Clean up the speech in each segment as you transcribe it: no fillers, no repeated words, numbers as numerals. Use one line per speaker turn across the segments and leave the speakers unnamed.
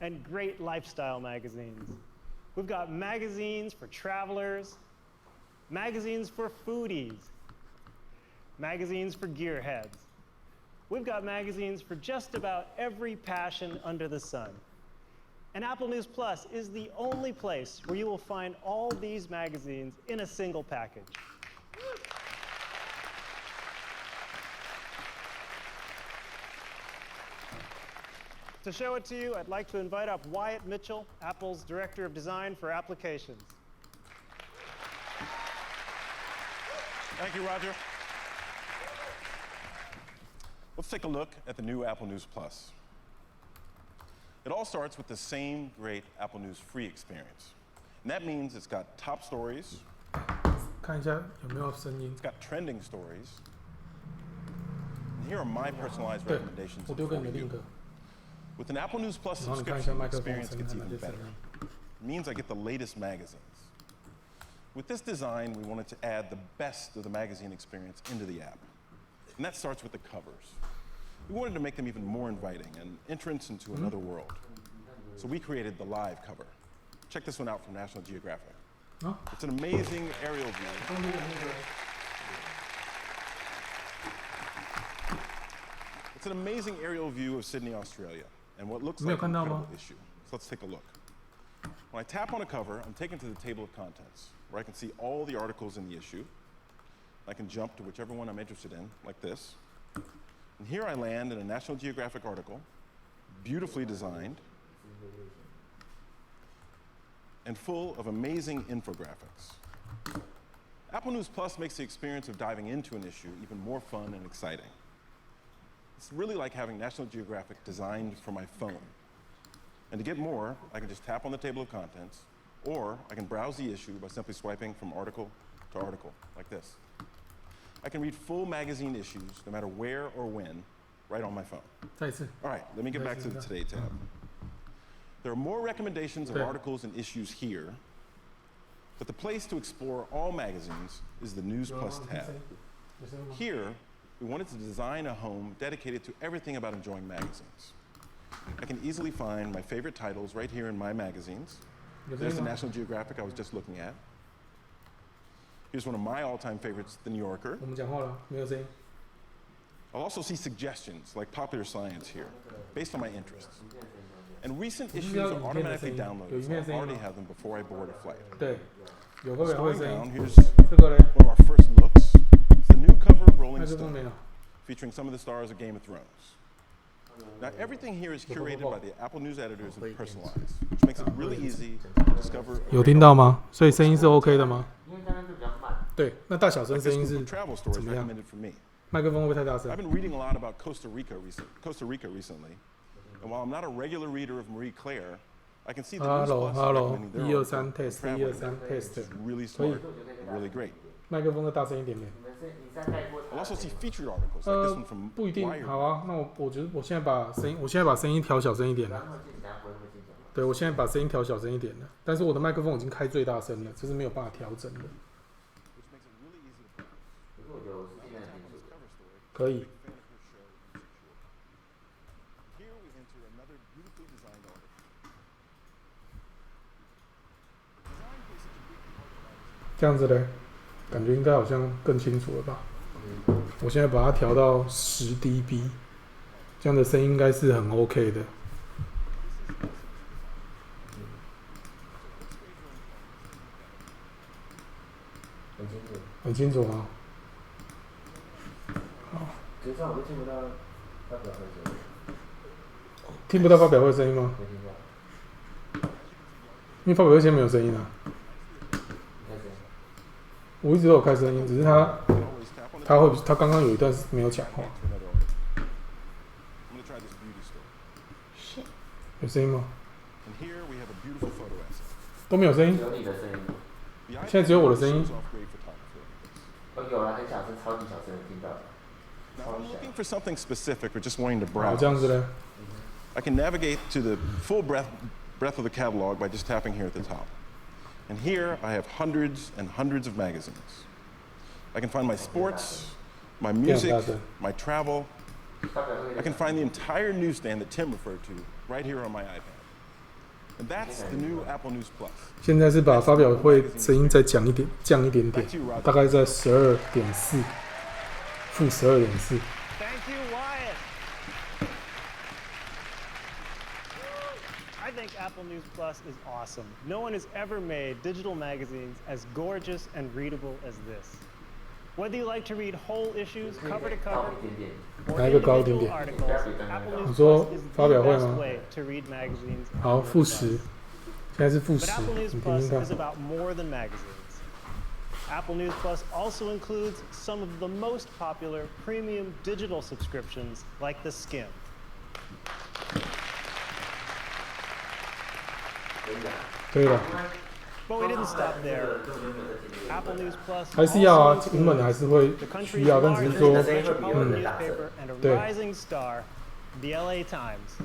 and great lifestyle magazines. We've got magazines for travelers, magazines for foodies, magazines for gearheads. We've got magazines for just about every passion under the sun. And Apple News Plus is the only place where you will find all these magazines in a single package. To show it to you, I'd like to invite up Wyatt Mitchell, Apple's Director of Design for Applications.
Thank you, Roger. Let's take a look at the new Apple News Plus. It all starts with the same great Apple News free experience. And that means it's got top stories,
看一下有没有声音。
it's got trending stories, and here are my personalized
对，
recommendations
我丢给你的
for you.
link。
With an Apple News Plus
然后你看一下
subscription,
麦
the
克风的
experience
声音
gets
和哪
even
些声
better.
音。
It means I get the latest magazines. With this design, we wanted to add the best of the magazine experience into the app. And that starts with the covers. We wanted to make them even more inviting, an entrance into another world. So we created the live cover. Check this one out from National Geographic.
啊，
It's an amazing aerial view. It's an amazing aerial view of Sydney, Australia, and what looks
没有
like
看
an
到吗？
incredible issue. So let's take a look. When I tap on a cover, I'm taken to the table of contents, where I can see all the articles in the issue. I can jump to whichever one I'm interested in, like this. And here I land in a National Geographic article, beautifully designed, and full of amazing infographics. Apple News Plus makes the experience of diving into an issue even more fun and exciting. It's really like having National Geographic designed for my phone. And to get more, I can just tap on the table of contents, or I can browse the issue by simply swiping from article to article, like this. I can read full magazine issues, no matter where or when, right on my phone.
再一次。
All right, let me get back to the Today tab. There are more recommendations of
Okay.
articles and issues here, but the place to explore all magazines is the News Plus tab.
有声音吗？
Here, we wanted to design a home dedicated to everything about enjoying magazines. I can easily find my favorite titles right here in My Magazines.
有声
There's
音
the
吗？
National Geographic I was just looking at. Here's one of my all-time favorites, The New Yorker.
我们讲话了，没有声音。
I'll also see suggestions like popular science here, based on my interests. And recent issues are automatically downloaded, so I already have them before I board a flight.
对，有个表会
Scrolling
声
down,
音。
here's
这个嘞，
one of our first looks. It's the new cover of
麦
Rolling
克风没
Stone,
有。
featuring some of the stars of Game of Thrones. Now, everything here is curated by the Apple News editors and personalized, which makes it really easy to discover.
有听到吗？所以声音是 OK 的吗？
因为刚刚就比较慢。
对，那大小声
Like
声
this
音
group
是
of travel stories
怎么样？
recommended for me.
麦克风会不会太大声
I've？been reading a lot about Costa Rica recently, and while I'm not a regular reader of Marie Claire, I can see the News
Hello,
Plus
hello.
recommending their
1 2
article
3
on
test，
travel
1 2 3 test。
is really
可以
smart and really great.
麦克风再大声一点点。
你们是你在带过
I'll also see featured articles like this one from
不一定。
Wired.
好啊，那我觉得我现在把声音调小声一点了。
然后进去，然后不会那么进去吗？
对，我现在把声音调小声一点了，但是我的麦克风已经开最大声了，这是没有办法调整的。
Which makes it really easy to browse.
可是我觉得我是尽量进去。
Cover story.
可以。
Here we enter another beautifully designed article. Design plays such a big part of magazine.
这样子嘞，感觉应该好像更清楚了吧？我现在把它调到10 dB， 这样的声音应该是很 OK 的。
很清楚。
很清楚啊。好，
可是这样我就听不到发表会声音。
听不到发表会的声音吗？
没听到。
因为发表会先没有声音啊。
你开声。
我一直都有开声音，只是他
Always tap on the
他刚刚有一段是没有讲话。
to another article. I'm going to try this beauty story.
有声音吗？
And here we have a beautiful photo essay.
都没有声音
只。有你的声音。
The iPad
现在只有我的声音。
shows off great photography like this.
哦，有了，很小声，超级小声的听到了。
Now, I'm looking for something specific or just wanting to
好，
browse.
这样子嘞。
I can navigate to the full breadth of the catalog by just tapping here at the top. And here I have hundreds and hundreds of magazines. I can find my sports, my music, my travel.
发表会
I can find the entire newsstand that Tim referred to right here on my iPad. And that's the new Apple News Plus.
现在是把发表会声音再降一点点，大概在12.4，负12.4。
Thank you, Wyatt. I think Apple News Plus is awesome. No one has ever made digital magazines as gorgeous and readable as this. Whether you like to read whole issues cover to cover or
哪一个高一点
individual
点？
articles, Apple
你
News
说
Plus is
发
the
表会
best
吗？
way to read magazines.
好，
on
负
your
10，
device.
现在是负
But
10，
Apple News
你听
Plus
听
is
看。
about more than magazines. Apple News Plus also includes some of the most popular premium digital subscriptions like the Skim.
对了，
But we didn't stop there. Apple News Plus
还是要啊，
also
原本还是会
the
需
country's
要，但只是
largest
说，
metropolitan newspaper and a
对
rising star, the LA Times.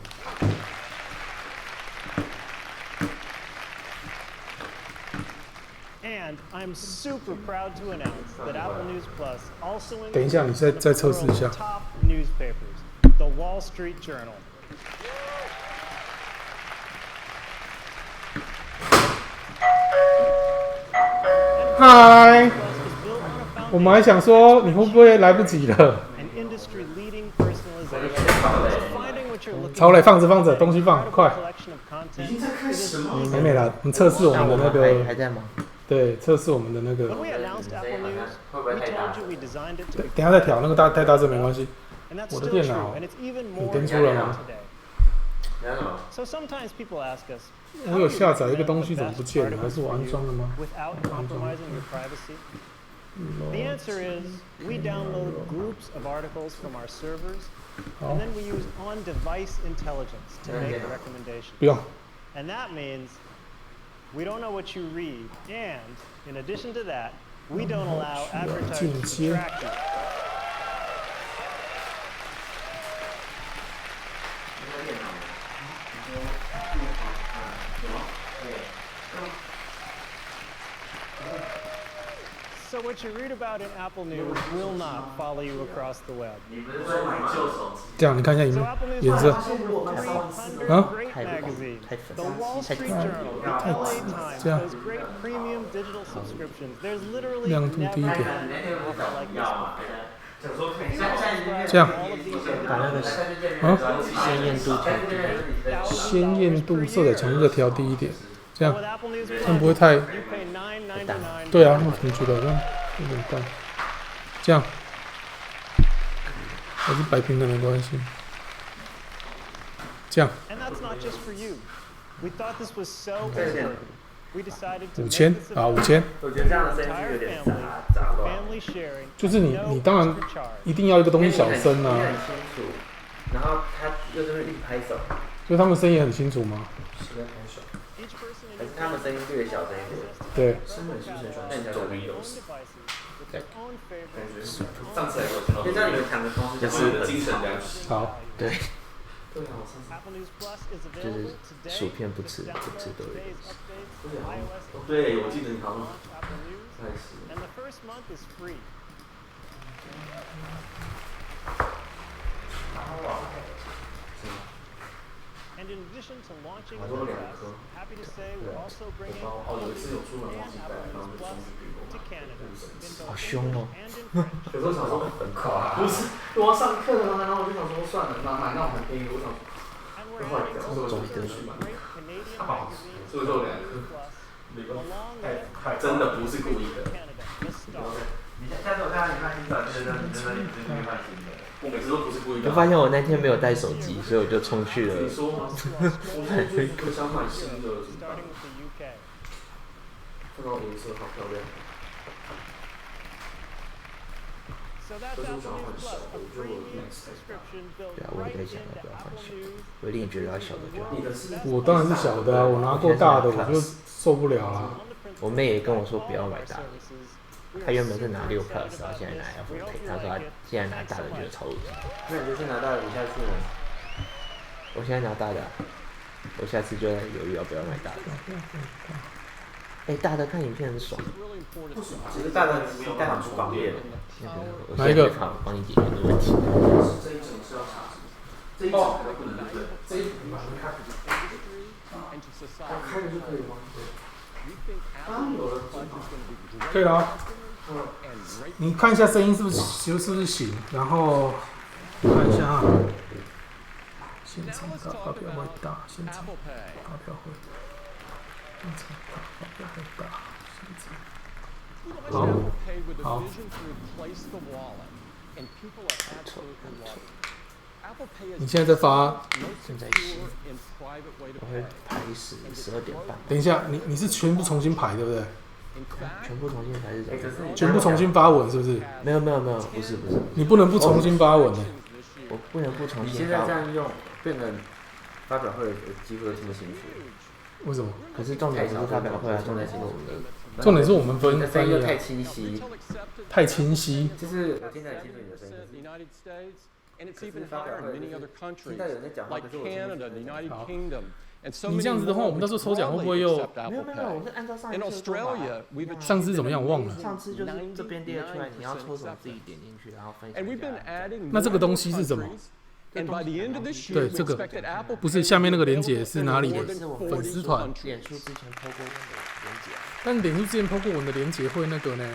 And I'm super proud to announce that Apple News Plus also
等一下，你
includes
再
one
测
of
试
the
一下
world's。top newspapers, the Wall Street Journal.
Hi，
Plus is built on a
我们还想说你会不会来不及了？
and industry-leading personalization. So finding what you're looking
曹磊
for
放着，东西放，
incredible
快，
collection of content is as easy
还没啦，我们测试我们的那个，
在吗？
对，测试我们的那
When
个，
we announced Apple News, we told you we designed it to
等
be
等一下再调，那个太大声没关系。
and that's
我的
still
电
true,
脑
and it's even
你
more
登出了
important
吗？
today.
你要什么？
So sometimes people ask us,
我有下载一个东西怎么不见了？还是我安装的吗？
without compromising your privacy? The answer is we download groups of articles from our servers,
好
and，then we use on-device intelligence to make recommendations.
不用，
And that means we don't know what you read, and in addition to that, we don't allow advertisers to
进阶。
track you. So what you read about in Apple News will not follow you across the web.
这样你看一下
So
荧
Apple News
颜色
has over 300
Huh?
great magazines.
太粉
The Wall Street Journal, the LA Times, those great premium digital subscriptions. There's literally
亮
never
度低一
been
点，
an offer like this before.
这样
All of these
把那个
啊，
鲜艳度调低。
鲜艳度、色彩强度再调低一点，这
But
样
with Apple News
这样不
Plus,
会太，
you pay $9.99.
对啊，我怎么觉得好像有点淡？这样还是白平衡没关系，这样
And that's not just for you. We thought this was so important. We decided to
5000
make this
啊，
available
5000，
我觉得这样的
to
声
the
音是有
entire
点
family,
杂乱。
family sharing,
就是你
no
你当然
extra charge.
一定要一个东西小声啊，
你很清楚，然后他又在那边一直拍手，
所以他们声音很清楚吗？
Each person in
还是
your
他们声音略小声一点。
对，
那你调整
own devices with their own favorites.
上次来我
就让你们两个同时讲
是精神粮食。
好，
对，
Apple News Plus is
就是
available today.
薯片不吃，
Download
不吃都有
today's updates, iOS
对，我记得你好像
launch Apple News,
开始。
and the first month is free. And in addition to launching
I
the
don't know.
US, happy to say we're also bringing
哦，有一次有出门
and
忘记带，
Apple
然后
News
就
Plus
送给我
to Canada in both
好凶哦
English and in French.
有时候想说很快，不是我要上课了吗？然后我就想说算了，买那种很便宜，我想
And
就
we're
坏
adding
掉，
some
所以我就
other
去买。
great Canadian magazines
所以说两
Apple
个
News Plus,
理论
along with
太真的不是故意的。
Canada, the Star.
你下次我看到你看新转变，真的你换新的。
我每次都不是故意的。
我发现我那天没有带手机，所以我就冲去了。
你说吗？我想买新的，怎么办？
Starting with the UK.
看到颜色好漂亮。
So that's
可是我
Apple
想换
News
小
Plus,
的，
a
我觉得我
premium
Max 太大。
subscription built
对啊，我也
right
在想
into
要不要换
Apple
小的，
News.
我一定觉得要小的就好。
你的是？
我当然是小的啊，我拿过大的我就受不了啊。
我妹也跟我说不要买大的，她原本是拿6 Plus，然后现在拿 iPhone 10，她说她现在拿大的觉得超恶心。
那你这次拿到你下次呢？
我现在拿大的啊，我下次就在犹豫要不要买大的。哎，大的看影片很爽，
只是大的带很不方便。
那个我
哪一个
现在可以帮你解决这个问题。
这一整是要查什么？这一组可能不能对，这一组你把它看。开了就可以吗？有了，
可以了啊。你看一下声音是不是行，然后看一下啊。现场大发表会大，现场发表会，现场大发表会大，现场。好，好。你现在在发？
现在洗，我会排12点半。
等一下，你是全部重新排对不对？
全部重新排是怎么？
全部重新发文是不是？
没有，不是。
你不能不重新发文的。
我不能不重新发文。
你现在这样用，变成发表会的机会都听不清楚。
为什么？
可是重点不是发表会啊，重点是我们的。
重点是我们分
声音太清晰。
太清晰。
就是我听得很清楚你的声音。
And it's even higher in many other countries, like Canada, the United Kingdom, and so
你
many
这样子的话，我们到时候抽奖会不会又？
没有，我是按照上一
In
次的做法。
Australia, we've
上次怎么样？我忘了。
上次就是这边列出来，你要抽什么自己点进去，然后分享。
And we've been adding
那这个东西是什么？
And by the end of this year,
对，
we
这个
expect that Apple
不是下面那个连结是哪里的？
是我
粉丝团。
脸书之前抛过文的连结。
但脸书之前抛过文的连结会那个呢？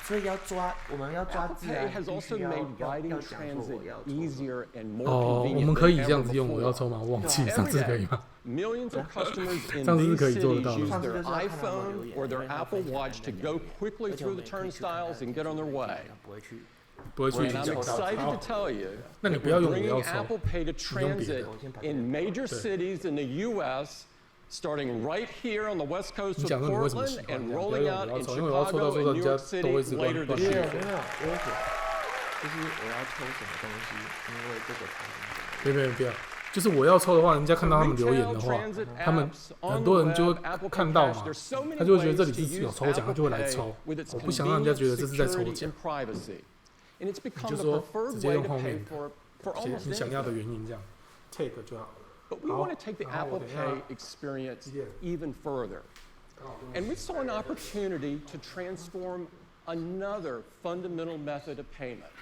所以要抓，我们要抓
Apple
字
Pay
啊，
has
必
also
须要
made writing
讲说
transit
我要抽。
easier and more
哦，
convenient
我们可以
than
这样
ever
子用，我要
before.
抽吗？我忘记上次可以吗？
Millions of customers in
上次是
these
可以做得
cities
到的。
use their iPhone or their Apple Watch to go quickly through the turnstiles and get on their way.
不会去
And I'm excited to tell you
那你
that
不要
we're
用，我
bringing
要抽。
Apple Pay to transit in major
对。
cities in the U.S. starting right here on the west coast
你
of
讲说你为什么
Portland
喜欢
and
这样？不要
rolling
用，
out
我要
in
抽，因为我要抽到
Chicago
说
and
人
New
家
York
都
City
会一直
later
乱
this
写。
year.
就是我要抽什么东西，因为这个
不要，就是我要抽的话，人家看到他们留言的话，他们很多人就会看到嘛，他就会觉得这里是有抽奖，他就会来抽。我不想让人家觉得这是在抽奖，你就说直接用后面写你想要的原因这样 ，take 就好了。
But we want to take the Apple Pay experience even further. And we saw an opportunity to transform another fundamental method of payment,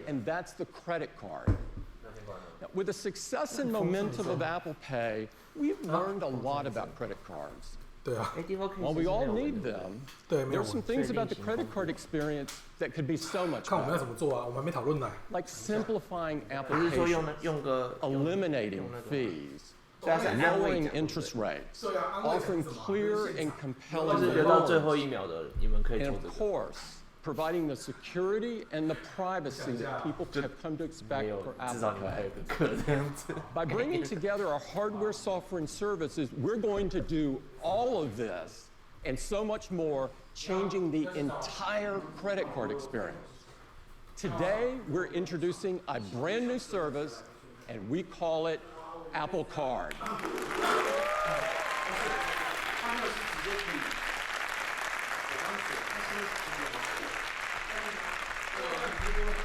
and that's the credit card. Now, with the success and momentum of Apple Pay, we've learned a lot about credit cards.
对啊，
While we all need them,
对，没
there
有
are some things about the credit card experience that could be so much
看我们要
better,
怎么做啊，我们还没讨论呢。
like simplifying
不是说
applications,
用个
eliminating fees,
对啊，是安慰
lowering
奖，
interest rates, offering clear and
就
compelling
是留到最
rewards,
后一秒的，你们可以
and
抽
of
这个。
course, providing the security and the privacy that people have come to expect
没有，
for
至少
Apple
你们还有
Pay.
个课这样子。
By bringing together our hardware, software, and services, we're going to do all of this and so much more, changing the entire credit card experience. Today, we're introducing a brand new service, and we call it Apple Card.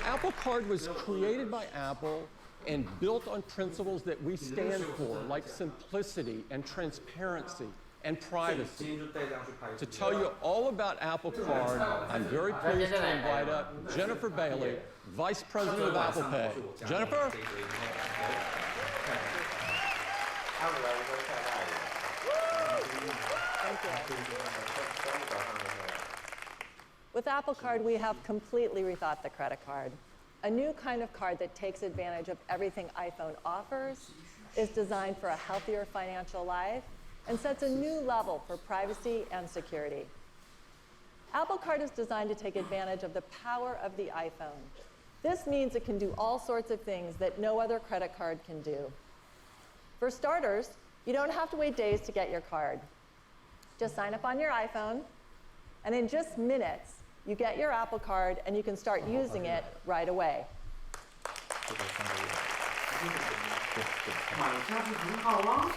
Apple Card was created by Apple and built on principles that we stand for, like simplicity and transparency and privacy. To tell you all about Apple Card, I'm very pleased to invite up Jennifer Bailey, Vice President of Apple Pay. Jennifer?
With Apple Card, we have completely rethought the credit card. A new kind of card that takes advantage of everything iPhone offers, is designed for a healthier financial life, and sets a new level for privacy and security. Apple Card is designed to take advantage of the power of the iPhone. This means it can do all sorts of things that no other credit card can do. For starters, you don't have to wait days to get your card. Just sign up on your iPhone, and in just minutes, you get your Apple Card and you can start using it right away.
买下去很好啊。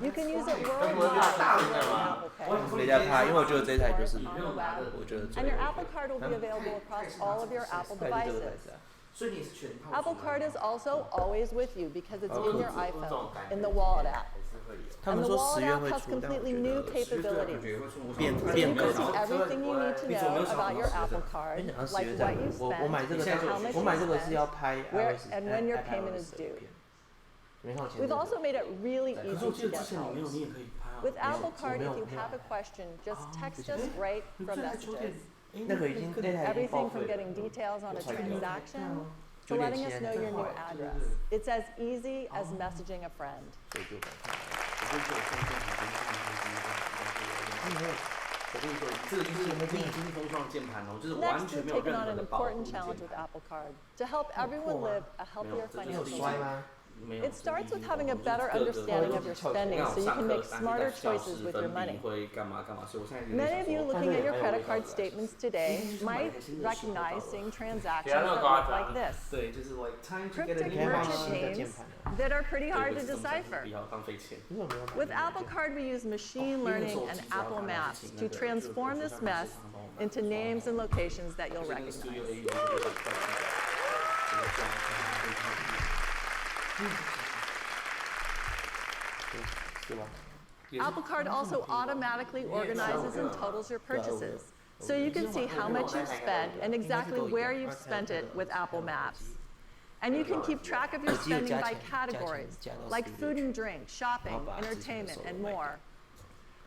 You can use it worldwide with Apple Pay.
没在怕，因为我觉得这一台就是
On the web.
我觉得最
And your Apple Card will be available across all of your Apple
这个牌
devices.
子啊。
所以你是全套。
Apple Card is also always with you because it's in your iPhone, in the Wallet app.
还是会有。
And the Wallet app has completely new capabilities. So you can see everything you need to know about your Apple Card, like what you spent, how much you spent, where and when your payment is due. We've also made it really easy to get help. With Apple Card, if you have a question, just text us right from Messages. Everything from getting details on a transaction to letting us know your new address. It's as easy as messaging a friend. Next, we've taken on an important challenge with Apple Card to help everyone live a healthier financial life. It starts with having a better understanding of your spending so you can make smarter choices with your money. Many of you looking at your credit card statements today might recognize seeing transactions that look like this. Cryptic merchant names that are pretty hard to decipher. With Apple Card, we use machine learning and Apple Maps to transform this mess into names and locations that you'll recognize. Apple Card also automatically organizes and totals your purchases, so you can see how much you've spent and exactly where you've spent it with Apple Maps. And you can keep track of your spending by categories, like food and drink, shopping, entertainment, and more,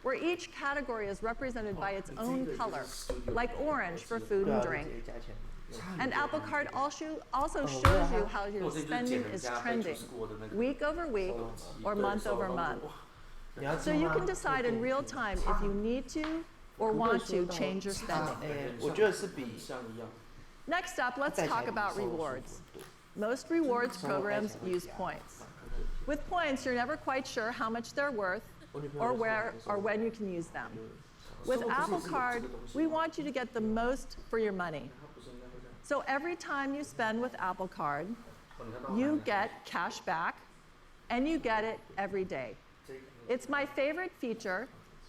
where each category is represented by its own color, like orange for food and drink. And Apple Card also shows you how your spending is trending, week over week or month over month. So you can decide in real time if you need to or want to change your spending. Next up, let's talk about rewards. Most rewards programs use points. With points, you're never quite sure how much they're worth or where or when you can use them. With Apple Card, we want you to get the most for your money. So every time you spend with Apple Card, you get cash back, and you get it every day. It's my favorite feature,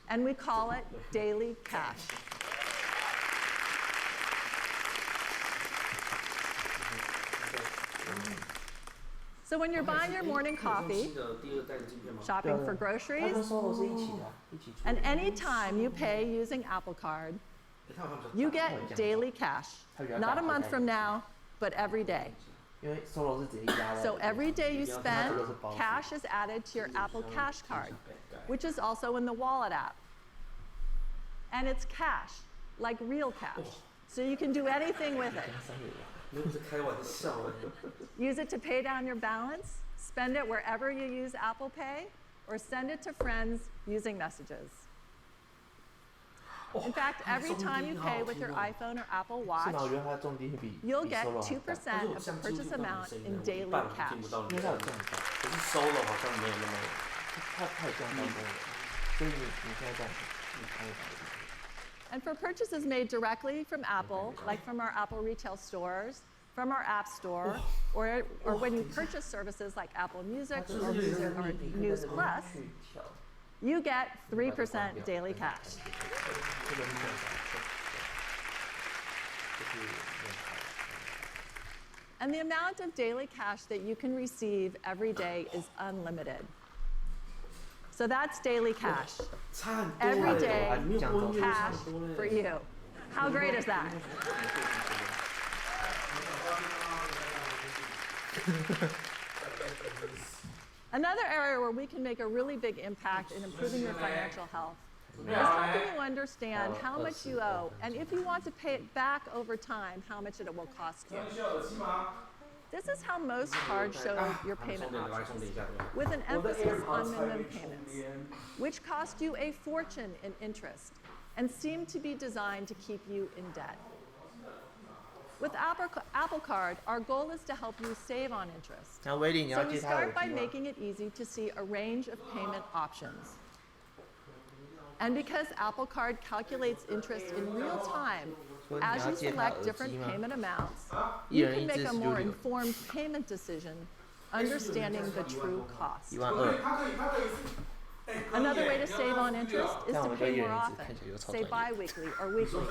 and we call it Daily Cash. So when you're buying your morning coffee, shopping for groceries, and any time you pay using Apple Card, you get daily cash. Not a month from now, but every day. So every day you spend, cash is added to your Apple Cash Card, which is also in the Wallet app. And it's cash, like real cash. So you can do anything with it. Use it to pay down your balance, spend it wherever you use Apple Pay, or send it to friends using Messages. In fact, every time you pay with your iPhone or Apple Watch, you'll get 2% of the purchase amount in daily cash. And for purchases made directly from Apple, like from our Apple retail stores, from our App Store, or when you purchase services like Apple Music or News Plus, you get 3% daily cash. And the amount of daily cash that you can receive every day is unlimited. So that's daily cash. Every day, cash for you. How great is that? Another area where we can make a really big impact in improving your financial health is helping you understand how much you owe, and if you want to pay it back over time, how much it will cost you. This is how most cards show your payment options, with an emphasis on minimum payments, which cost you a fortune in interest and seem to be designed to keep you in debt. With Apple Card, our goal is to help you save on interest. So we start by making it easy to see a range of payment options. And because Apple Card calculates interest in real time, as you select different payment amounts, you can make a more informed payment decision, understanding the true cost. Another way to save on interest is to pay more often, say bi-weekly or weekly.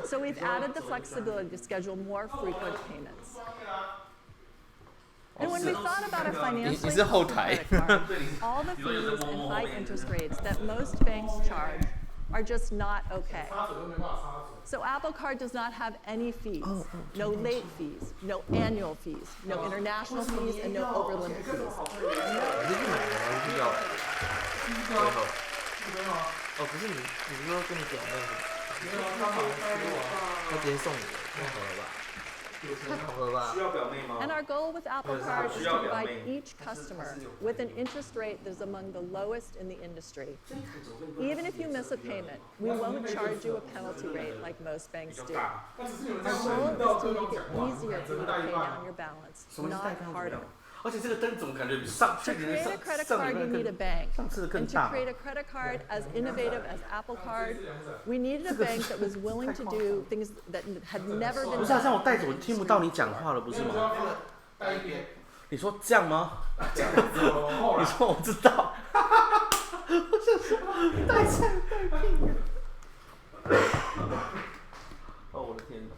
So we've added the flexibility to schedule more frequent payments. And when we thought about a financially
你是后台
credit card, all the fees and high interest rates that most banks charge are just not okay. So Apple Card does not have any fees, no late fees, no annual fees, no international fees, and no overlimit fees.
哦，不是你说跟你表妹，他直接送你，太好了吧？太好了吧？
And our goal with Apple Card is to provide each customer with an interest rate that is among the lowest in the industry. Even if you miss a payment, we won't charge you a penalty rate like most banks do. Our goal is to make it easier for you to pay down your balance, not harder.
而且这个灯怎么感觉比上
To create a credit card, you need a bank. And to create a credit card as innovative as Apple Card, we needed a bank that was willing to do things that had never
不
been
是啊，这样
done.
我戴着我听不到你讲话了，不是吗？你说这样吗？你说我知道。我想说戴上戴屁。哦，我的天哪！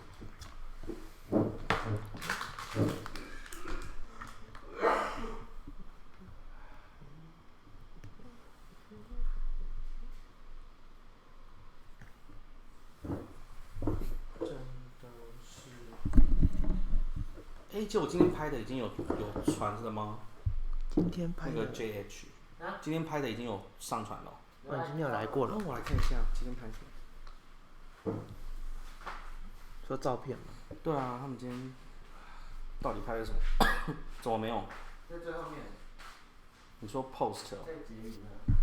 哎，就我今天拍的已经有传了吗？
今天拍的
那个 JH， 今天拍的已经有上传了。
我已经有来过了。
我来看一下，今天拍什么？
说照片吗？
对啊，他们今天到底拍了什么？怎么没有？
在最后面。
你说 post 哦？
在结语呢。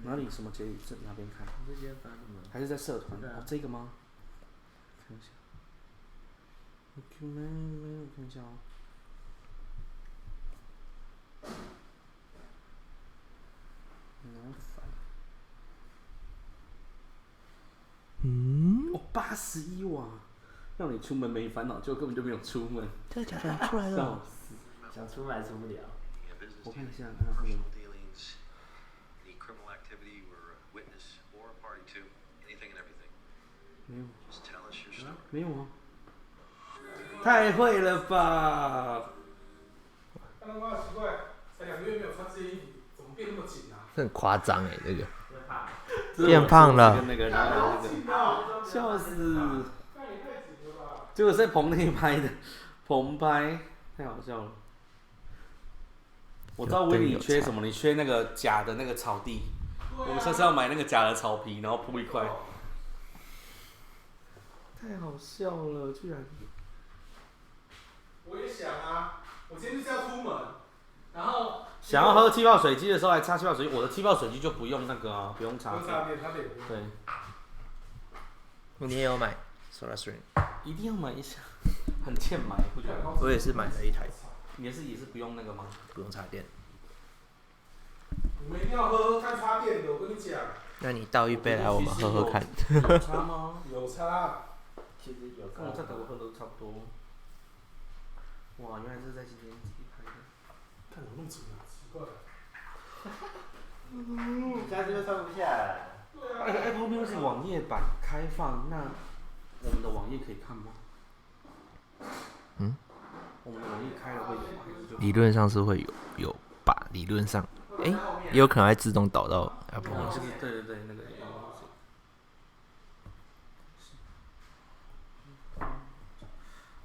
哪里？什么结语？这哪边看？
你这边发的吗？
还是在社团？
对啊。
哦，这个吗？看一下。没有，看一下哦。麻烦。
嗯。
哦，81瓦，让你出门没烦恼，就根本就没有出门。
真的假的？出来了。
笑死。
想出来出不了。
我看一下，看看这个。没有。没有啊。太会了吧！
刚刚奇怪，才2个月没有穿这件衣服，怎么变那么紧啊？
很夸张哎，这个。变胖了。
那个笑死！结果是在棚内拍的，棚拍，太好笑了。我知道威你缺什么，你缺那个假的那个草地。我们下次要买那个假的草皮，然后铺一块。太好笑了，居然！
我也想啊，我今天就是要出门，然后
想要喝气泡水机的时候来插气泡水机，我的气泡水机就不用那个啊，不用插电。对。
你也有买 SolarStream？
一定要买一下，很欠买，不觉得？
我也是买了一台。
你也是不用那个吗？
不用插电。
你们一定要喝喝看插电的，我跟你讲。
那你倒一杯来，我们喝喝看。
有差吗？
有差。
其实有差。
跟我在德国喝的都差不多。哇，原来是在今天自己拍的。
看怎么那么紧啊，奇怪。
下次就穿不下来。
对啊。
Apple Music 网页版开放，那我们的网页可以看吗？
嗯？
我们的网页开了会有吗？
理论上是会有吧，理论上，也有可能会自动导到 Apple Music。
对对对，那个。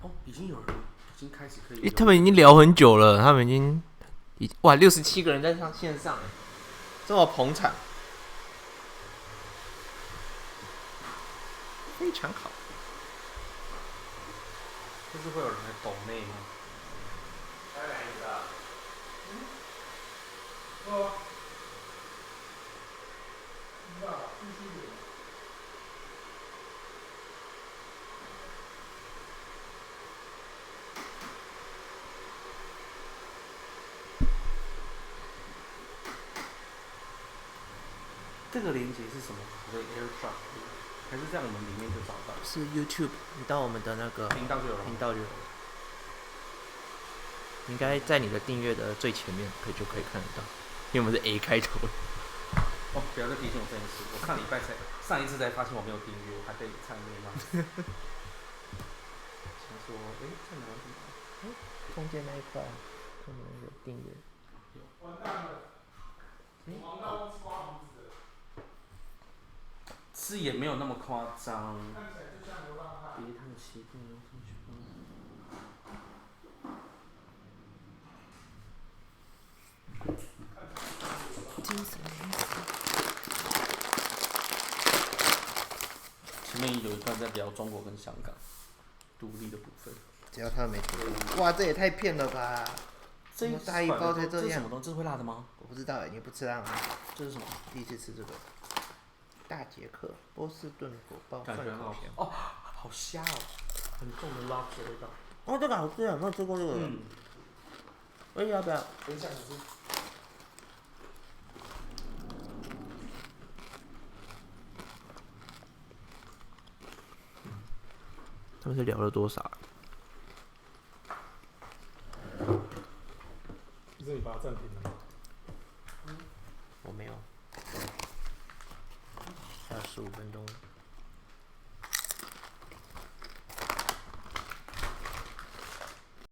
哦，已经有人已经开始可以。
他们已经聊很久了，他们已经哇，67个人在线上，这么捧场，非常好。
就是会有人来抖内吗？
再来一个。
这个连接是什么？我的 AirDrop 还是在我们里面就找到？
是 YouTube， 你到我们的那个
频道就有了。
频道就有了。应该在你的订阅的最前面就可以看得到，因为我们是 A 开头。
哦，不要再提醒我这件事，我上一次才发现我没有订阅，还被蔡妹骂。想说，在哪里？
中间那一块，中间那个订阅。
完蛋了，王刚刮胡子。
是也没有那么夸张。
看起来就像流浪汉。
别叹气，不能上去。前面有一段在聊中国跟香港独立的部分。
只要他没出哇，这也太骗了吧！
这一
大一包才这样。
这是什么东西？这是会辣的吗？
我不知道哎，你不吃辣吗？
这是什么？
第一次吃这个。大杰克波士顿火爆
感觉很好
蒜
哦，好虾哦，很重的 lobster 味道。
哦，这个好吃啊！有没有吃过这个？嗯。喂，要不要？
很想吃。
他们是聊了多少？
就是你把它暂停了吗？
我没有。还有15分钟。